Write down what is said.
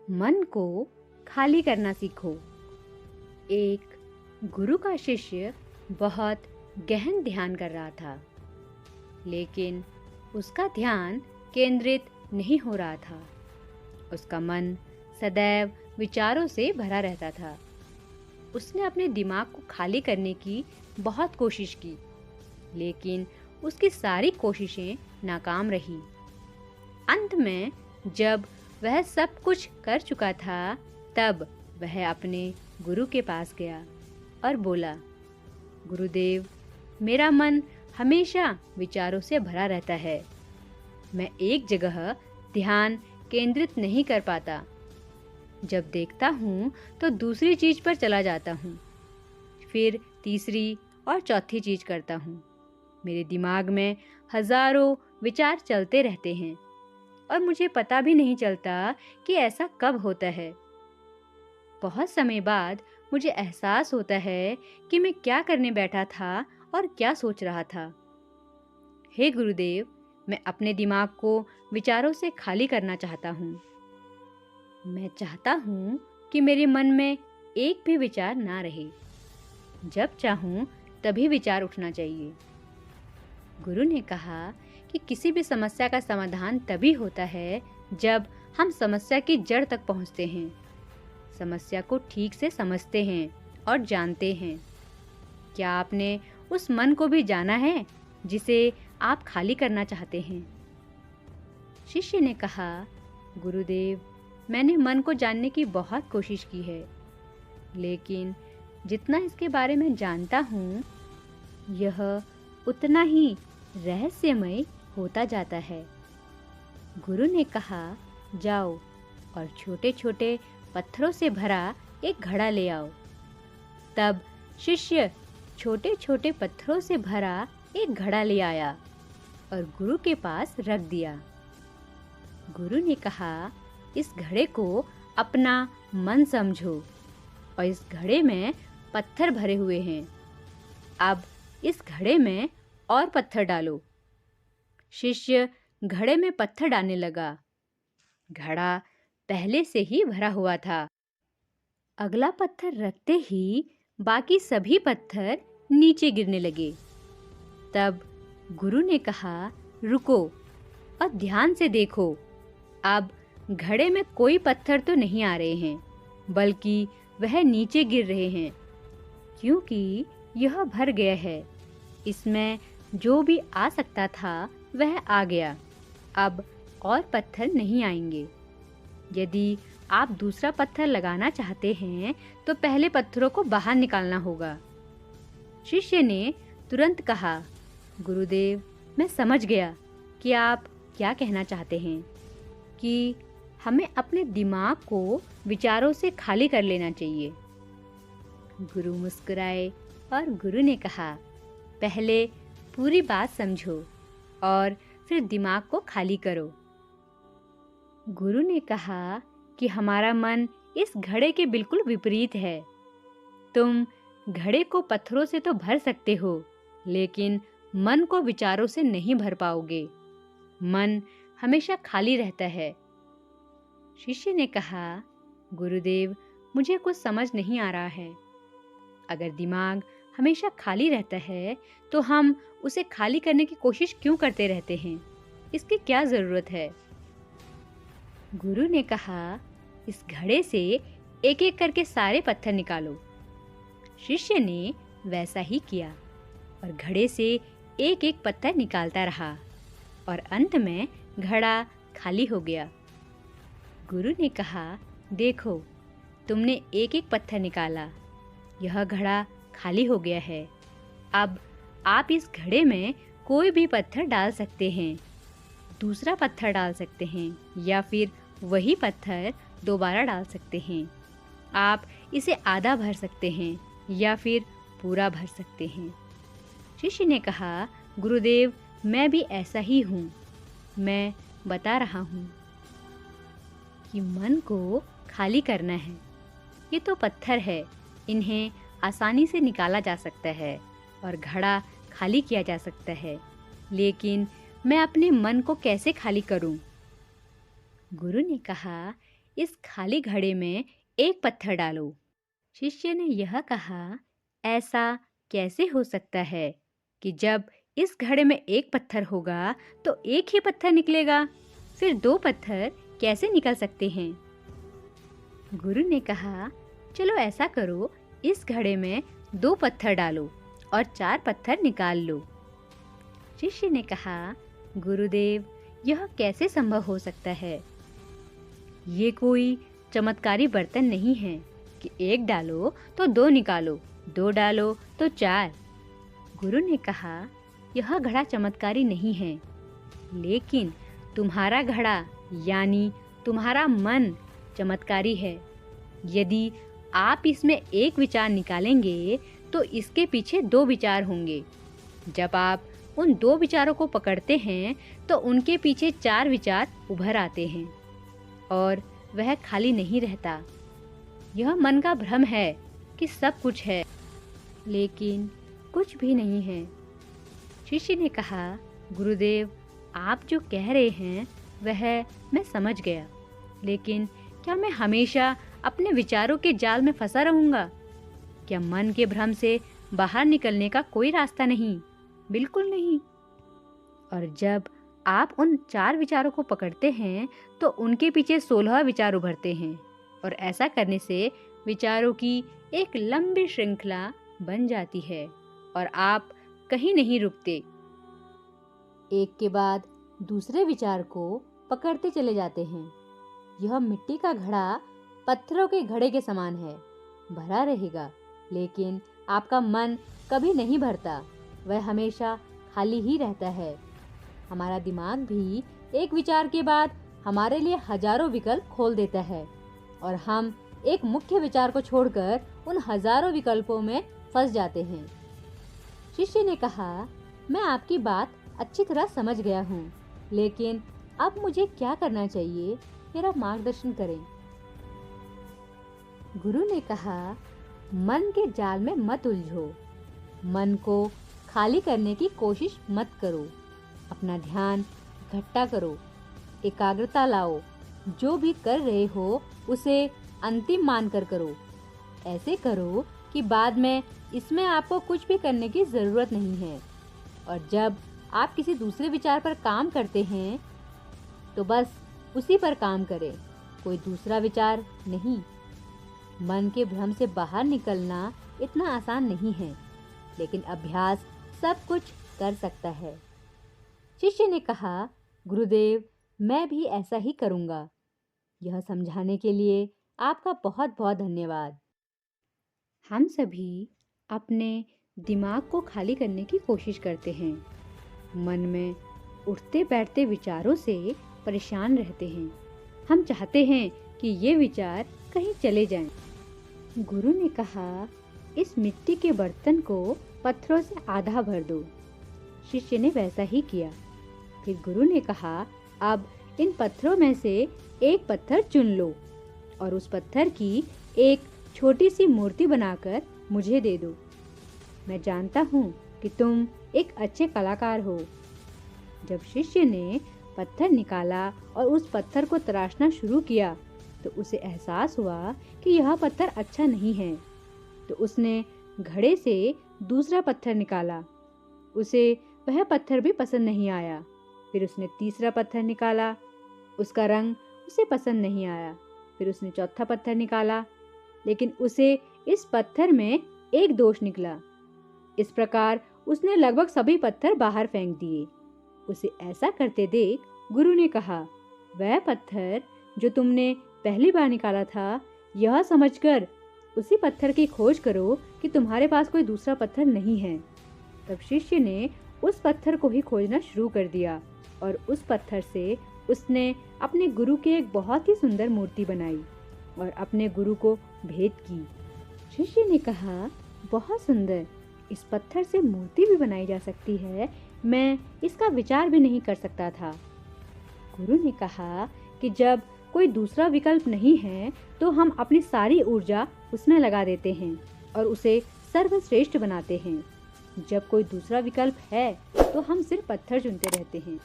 मन को खाली करना सीखो। एक गुरु का शिष्य बहुत गहन ध्यान कर रहा था, लेकिन उसका ध्यान केंद्रित नहीं हो रहा था। उसका मन सदैव विचारों से भरा रहता था। उसने अपने दिमाग को खाली करने की बहुत कोशिश की, लेकिन उसकी सारी कोशिशें नाकाम रही। अंत में जब वह सब कुछ कर चुका था, तब वह अपने गुरु के पास गया और बोला, गुरुदेव, मेरा मन हमेशा विचारों से भरा रहता है। मैं एक जगह ध्यान केंद्रित नहीं कर पाता। जब देखता हूँ तो दूसरी चीज पर चला जाता हूँ, फिर तीसरी और चौथी चीज करता हूँ। मेरे दिमाग में हजारों विचार चलते रहते हैं और मुझे पता भी नहीं चलता कि ऐसा कब होता है। बहुत समय बाद मुझे एहसास होता है कि मैं क्या करने बैठा था और क्या सोच रहा था। हे गुरुदेव, मैं अपने दिमाग को विचारों से खाली करना चाहता हूँ। मैं चाहता हूँ कि मेरे मन में एक भी विचार ना रहे। जब चाहूँ तभी विचार उठना चाहिए। गुरु ने कहा कि किसी भी समस्या का समाधान तभी होता है जब हम समस्या की जड़ तक पहुँचते हैं, समस्या को ठीक से समझते हैं और जानते हैं। क्या आपने उस मन को भी जाना है जिसे आप खाली करना चाहते हैं? शिष्य ने कहा, गुरुदेव, मैंने मन को जानने की बहुत कोशिश की है, लेकिन जितना इसके बारे में जानता हूँ, यह उतना ही रहस्यमय होता जाता है। गुरु ने कहा, जाओ और छोटे छोटे पत्थरों से भरा एक घड़ा ले आओ। तब शिष्य छोटे छोटे पत्थरों से भरा एक घड़ा ले आया और गुरु के पास रख दिया। गुरु ने कहा, इस घड़े को अपना मन समझो और इस घड़े में पत्थर भरे हुए हैं। अब इस घड़े में और पत्थर डालो। शिष्य घड़े में पत्थर डालने लगा। घड़ा पहले से ही भरा हुआ था। अगला पत्थर रखते ही बाकी सभी पत्थर नीचे गिरने लगे। तब गुरु ने कहा, रुको और ध्यान से देखो। अब घड़े में कोई पत्थर तो नहीं आ रहे हैं, बल्कि वह नीचे गिर रहे हैं, क्योंकि यह भर गया है। इसमें जो भी आ सकता था वह आ गया। अब और पत्थर नहीं आएंगे। यदि आप दूसरा पत्थर लगाना चाहते हैं तो पहले पत्थरों को बाहर निकालना होगा। शिष्य ने तुरंत कहा, गुरुदेव, मैं समझ गया कि आप क्या कहना चाहते हैं, कि हमें अपने दिमाग को विचारों से खाली कर लेना चाहिए। गुरु मुस्कुराए और गुरु ने कहा, पहले पूरी बात समझो और फिर दिमाग को खाली करो। गुरु ने कहा कि हमारा मन इस घड़े के बिल्कुल विपरीत है। तुम घड़े को पत्थरों से तो भर सकते हो, लेकिन मन को विचारों से नहीं भर पाओगे। मन हमेशा खाली रहता है। शिष्य ने कहा, गुरुदेव, मुझे कुछ समझ नहीं आ रहा है। अगर दिमाग हमेशा खाली रहता है तो हम उसे खाली करने की कोशिश क्यों करते रहते हैं? इसकी क्या जरूरत है? गुरु ने कहा, इस घड़े से एक एक करके सारे पत्थर निकालो। शिष्य ने वैसा ही किया और घड़े से एक एक पत्थर निकालता रहा और अंत में घड़ा खाली हो गया। गुरु ने कहा, देखो, तुमने एक एक पत्थर निकाला, यह घड़ा खाली हो गया है। अब आप इस घड़े में कोई भी पत्थर डाल सकते हैं, दूसरा पत्थर डाल सकते हैं या फिर वही पत्थर दोबारा डाल सकते हैं। आप इसे आधा भर सकते हैं या फिर पूरा भर सकते हैं। शिष्य ने कहा, गुरुदेव, मैं भी ऐसा ही हूँ। मैं बता रहा हूँ कि मन को खाली करना है। ये तो पत्थर है, इन्हें आसानी से निकाला जा सकता है और घड़ा खाली किया जा सकता है, लेकिन मैं अपने मन को कैसे खाली करूं? गुरु ने कहा, इस खाली घड़े में एक पत्थर डालो। शिष्य ने यह कहा, ऐसा कैसे हो सकता है कि जब इस घड़े में एक पत्थर होगा तो एक ही पत्थर निकलेगा, फिर दो पत्थर कैसे निकल सकते हैं? गुरु ने कहा, चलो ऐसा करो, इस घड़े में दो पत्थर डालो और चार पत्थर निकाल लो। शिष्य ने कहा, गुरुदेव, यह कैसे संभव हो सकता है? ये कोई चमत्कारी बर्तन नहीं है कि एक डालो तो दो निकालो, दो डालो तो चार। गुरु ने कहा, यह घड़ा चमत्कारी नहीं है, लेकिन तुम्हारा घड़ा यानी तुम्हारा मन चमत्कारी है। यदि आप इसमें एक विचार निकालेंगे तो इसके पीछे दो विचार होंगे। जब आप उन दो विचारों को पकड़ते हैं तो उनके पीछे चार विचार उभर आते हैं और वह खाली नहीं रहता। यह मन का भ्रम है कि सब कुछ है, लेकिन कुछ भी नहीं है। शिष्य ने कहा, गुरुदेव, आप जो कह रहे हैं वह मैं समझ गया, लेकिन क्या मैं हमेशा अपने विचारों के जाल में फंसा रहूंगा? क्या मन के भ्रम से बाहर निकलने का कोई रास्ता नहीं? बिल्कुल नहीं। और जब आप उन चार विचारों को पकड़ते हैं तो उनके पीछे 16 विचार उभरते हैं और ऐसा करने से विचारों की एक लंबी श्रृंखला बन जाती है और आप कहीं नहीं रुकते। एक के बाद दूसरे विचार को पकड़ते चले जाते हैं। यह मिट्टी का घड़ा पत्थरों के घड़े के समान है, भरा रहेगा, लेकिन आपका मन कभी नहीं भरता, वह हमेशा खाली ही रहता है। हमारा दिमाग भी एक विचार के बाद हमारे लिए हजारों विकल्प खोल देता है और हम एक मुख्य विचार को छोड़कर उन हजारों विकल्पों में फंस जाते हैं। शिष्य ने कहा, मैं आपकी बात अच्छी तरह समझ गया हूँ, लेकिन अब मुझे क्या करना चाहिए? मेरा मार्गदर्शन करें। गुरु ने कहा, मन के जाल में मत उलझो, मन को खाली करने की कोशिश मत करो, अपना ध्यान इकट्ठा करो, एकाग्रता लाओ, जो भी कर रहे हो उसे अंतिम मानकर करो। ऐसे करो कि बाद में इसमें आपको कुछ भी करने की ज़रूरत नहीं है। और जब आप किसी दूसरे विचार पर काम करते हैं तो बस उसी पर काम करें, कोई दूसरा विचार नहीं। मन के भ्रम से बाहर निकलना इतना आसान नहीं है, लेकिन अभ्यास सब कुछ कर सकता है। शिष्य ने कहा, गुरुदेव, मैं भी ऐसा ही करूँगा। यह समझाने के लिए आपका बहुत बहुत धन्यवाद। हम सभी अपने दिमाग को खाली करने की कोशिश करते हैं। मन में उठते बैठते विचारों से परेशान रहते हैं। हम चाहते हैं कि ये विचार कहीं चले जाएं। गुरु ने कहा, इस मिट्टी के बर्तन को पत्थरों से आधा भर दो। शिष्य ने वैसा ही किया। फिर गुरु ने कहा, अब इन पत्थरों में से एक पत्थर चुन लो और उस पत्थर की एक छोटी सी मूर्ति बनाकर मुझे दे दो। मैं जानता हूँ कि तुम एक अच्छे कलाकार हो। जब शिष्य ने पत्थर निकाला और उस पत्थर को तराशना शुरू किया तो उसे एहसास हुआ कि यह पत्थर अच्छा नहीं है। तो उसने घड़े से दूसरा पत्थर निकाला। उसे वह पत्थर भी पसंद नहीं आया। फिर उसने तीसरा पत्थर निकाला, उसका रंग उसे पसंद नहीं आया। फिर उसने चौथा पत्थर निकाला, लेकिन उसे इस पत्थर में एक दोष निकला। इस प्रकार उसने लगभग सभी पत्थर बाहर फेंक दिए। उसे ऐसा करते देख गुरु ने कहा, वह पत्थर जो तुमने पहली बार निकाला था, यह समझकर उसी पत्थर की खोज करो कि तुम्हारे पास कोई दूसरा पत्थर नहीं है। तब शिष्य ने उस पत्थर को ही खोजना शुरू कर दिया और उस पत्थर से उसने अपने गुरु की एक बहुत ही सुंदर मूर्ति बनाई और अपने गुरु को भेंट की। शिष्य ने कहा, बहुत सुंदर, इस पत्थर से मूर्ति भी बनाई जा सकती है, मैं इसका विचार भी नहीं कर सकता था। गुरु ने कहा कि जब कोई दूसरा विकल्प नहीं है तो हम अपनी सारी ऊर्जा उसमें लगा देते हैं और उसे सर्वश्रेष्ठ बनाते हैं। जब कोई दूसरा विकल्प है तो हम सिर्फ पत्थर चुनते रहते हैं।